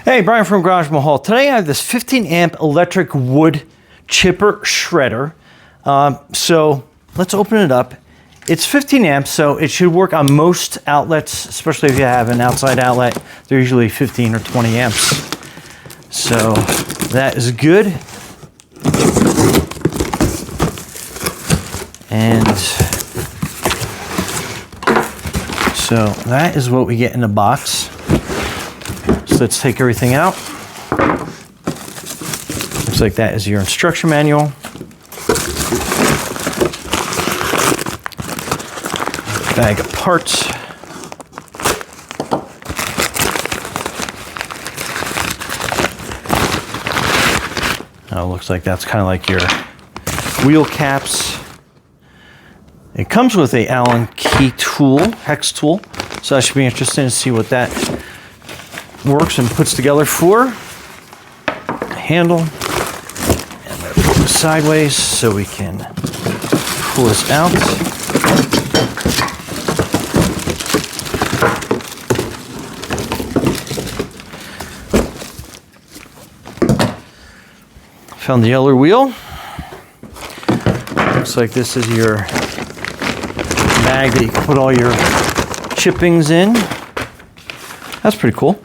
Hey, Brian from GarageMahal. Today I have this 15 amp electric wood chipper shredder. So let's open it up. It's 15 amps, so it should work on most outlets, especially if you have an outside outlet. They're usually 15 or 20 amps. So that is good. And so that is what we get in the box. So let's take everything out. Looks like that is your instruction manual. Bag of parts. Oh, looks like that's kind of like your wheel caps. It comes with a Allen key tool, hex tool, so that should be interesting to see what that works and puts together for. Handle, and I'm going to put this sideways so we can pull this out. Found the other wheel. Looks like this is your bag that you can put all your chippings in. That's pretty cool.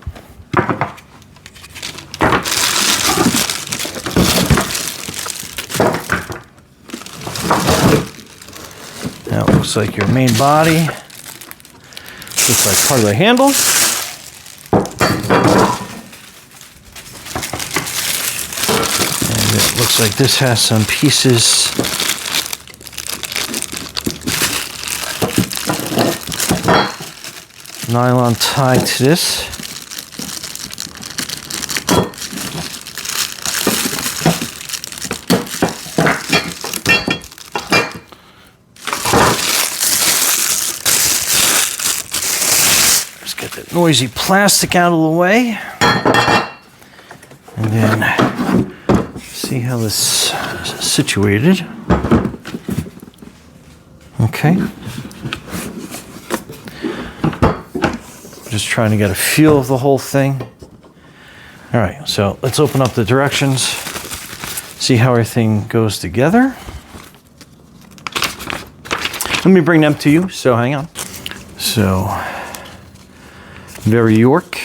That looks like your main body. Looks like part of the handle. And it looks like this has some pieces. Nylon tied to this. Let's get that noisy plastic out of the way. And then see how this is situated. Okay. Just trying to get a feel of the whole thing. All right, so let's open up the directions, see how everything goes together. Let me bring them to you, so hang on. So, very York.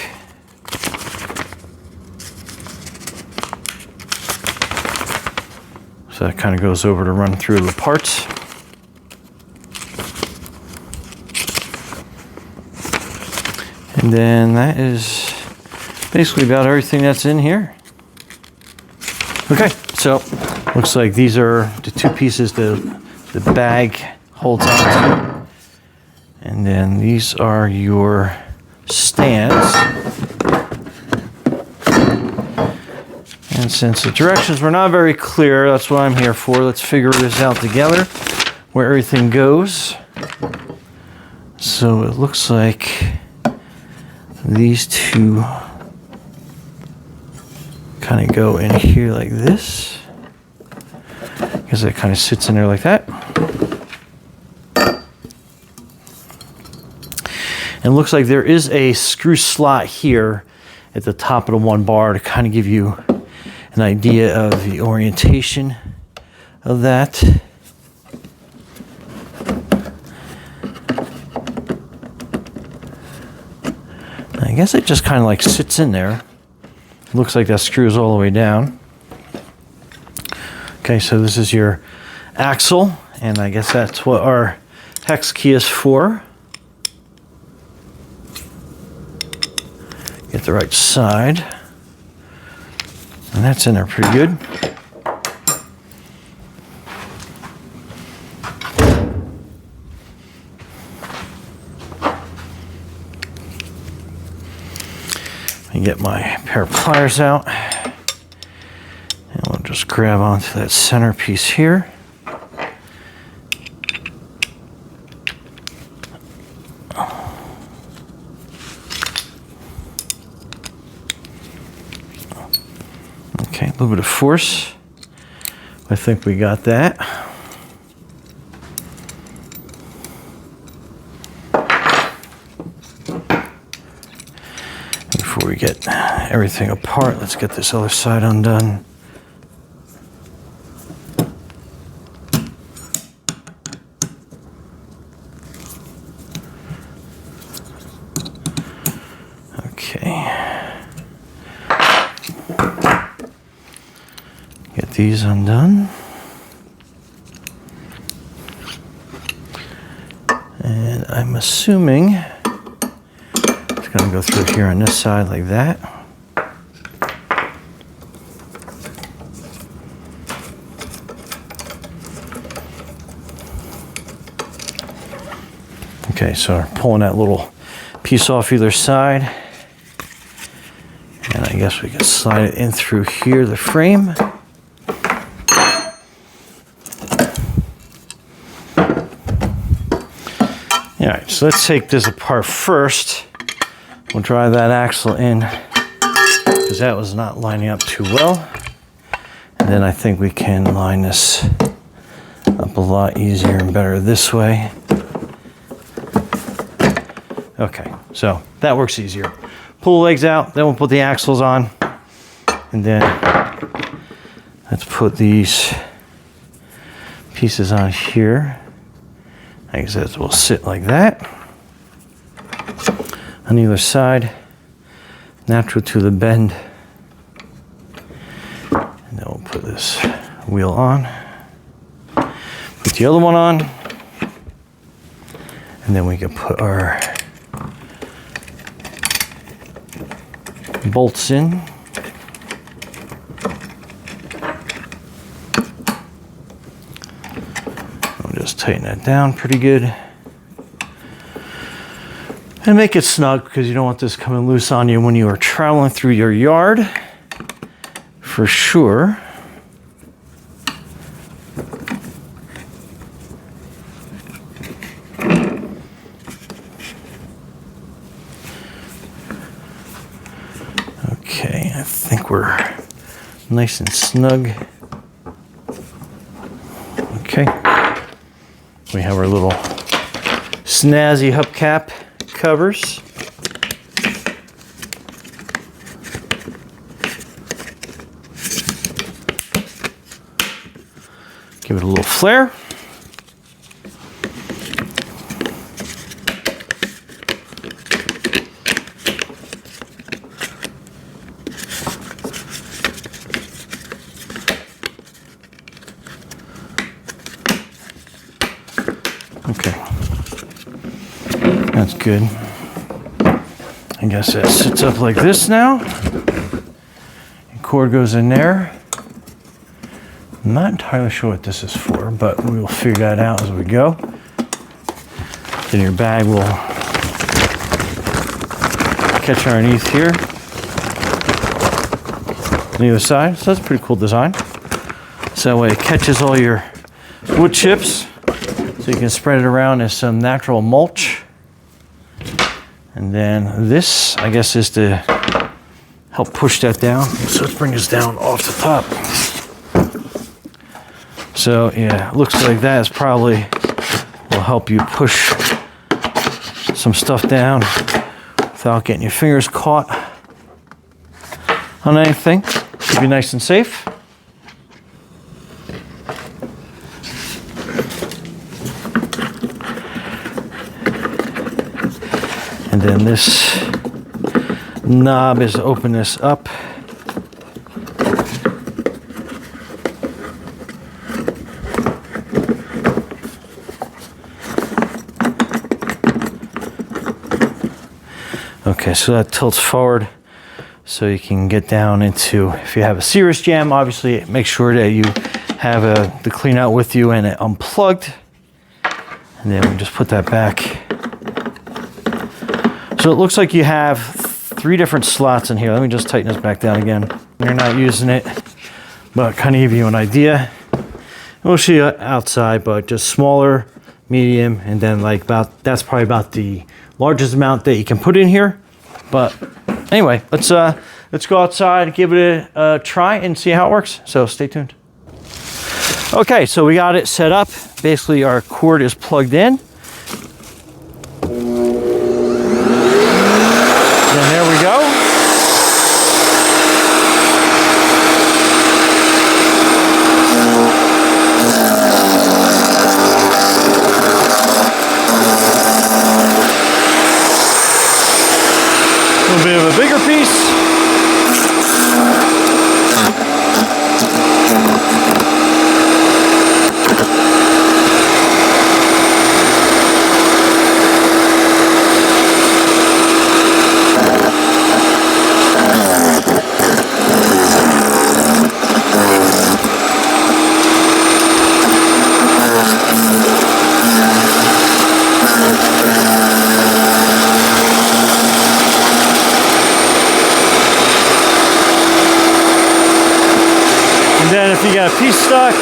So that kind of goes over to run through the parts. And then that is basically about everything that's in here. Okay, so looks like these are the two pieces the bag holds on to. And then these are your stands. And since the directions were not very clear, that's what I'm here for. Let's figure this out together, where everything goes. So it looks like these two kind of go in here like this, because it kind of sits in there like that. And it looks like there is a screw slot here at the top of the one bar to kind of give you an idea of the orientation of that. I guess it just kind of like sits in there. Looks like that screws all the way down. Okay, so this is your axle, and I guess that's what our hex key is for. Get the right side. And that's in there pretty good. Get my pair of pliers out, and we'll just grab onto that center piece here. Okay, a little bit of force. I think we got that. get everything apart. Let's get this other side undone. Okay. Get these undone. And I'm assuming it's going to go through here on this side like that. Okay, so we're pulling that little piece off either side. And I guess we can slide it in through here, the frame. All right, so let's take this apart first. We'll drive that axle in because that was not lining up too well. And then I think we can line this up a lot easier and better this way. Okay, so that works easier. Pull the legs out, then we'll put the axles on. And then let's put these pieces on here. Like I said, we'll sit like that. On either side, natural to the bend. And then we'll put this wheel on. Put the other one on. And then we can put our bolts in. Just tighten that down pretty good. And make it snug because you don't want this coming loose on you when you are traveling through your yard. For sure. Okay, I think we're nice and snug. Okay. We have our little snazzy hubcap covers. Give it a little flare. Okay, that's good. I guess that sits up like this now. The cord goes in there. I'm not entirely sure what this is for, but we will figure that out as we go. Then your bag will catch underneath here on the other side. So that's a pretty cool design. So that way it catches all your wood chips. So you can spread it around as some natural mulch. And then this, I guess, is to help push that down. So let's bring this down off the top. So yeah, it looks like that is probably will help you push some stuff down without getting your fingers caught on anything. Keep you nice and safe. And then this knob is to open this up. Okay, so that tilts forward so you can get down into, if you have a serious jam, obviously make sure that you have the clean out with you and it unplugged. And then we just put that back. So it looks like you have 3 different slots in here. Let me just tighten this back down again. You're not using it, but kind of give you an idea. We'll show you outside, but just smaller, medium, and then like that's probably about the largest amount that you can put in here. But anyway, let's go outside and give it a try and see how it works. So stay tuned. Okay, so we got it set up. Basically, our cord is plugged in. And there we go. bigger piece. And then if you got a piece stuck,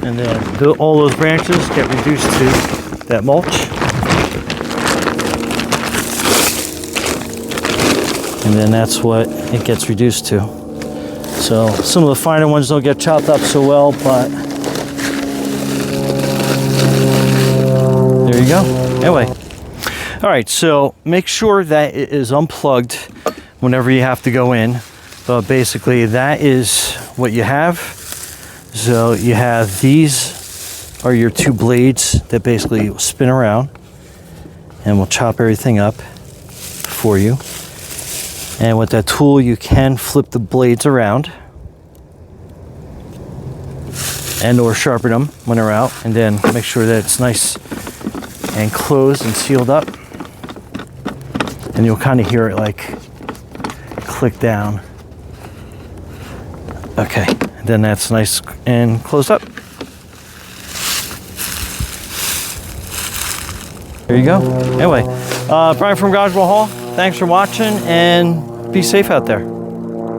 and then all those branches get reduced to that mulch. And then that's what it gets reduced to. So some of the finer ones don't get chopped up so well, but there you go. Anyway, all right, so make sure that it is unplugged whenever you have to go in. But basically that is what you have. So you have, these are your two blades that basically spin around, and we'll chop everything up for you. And with that tool, you can flip the blades around and or sharpen them when they're out, and then make sure that it's nice and closed and sealed up. And you'll kind of hear it like click down. Okay, and then that's nice and closed up. There you go. Anyway, Brian from GarageMahal, thanks for watching, and be safe out there.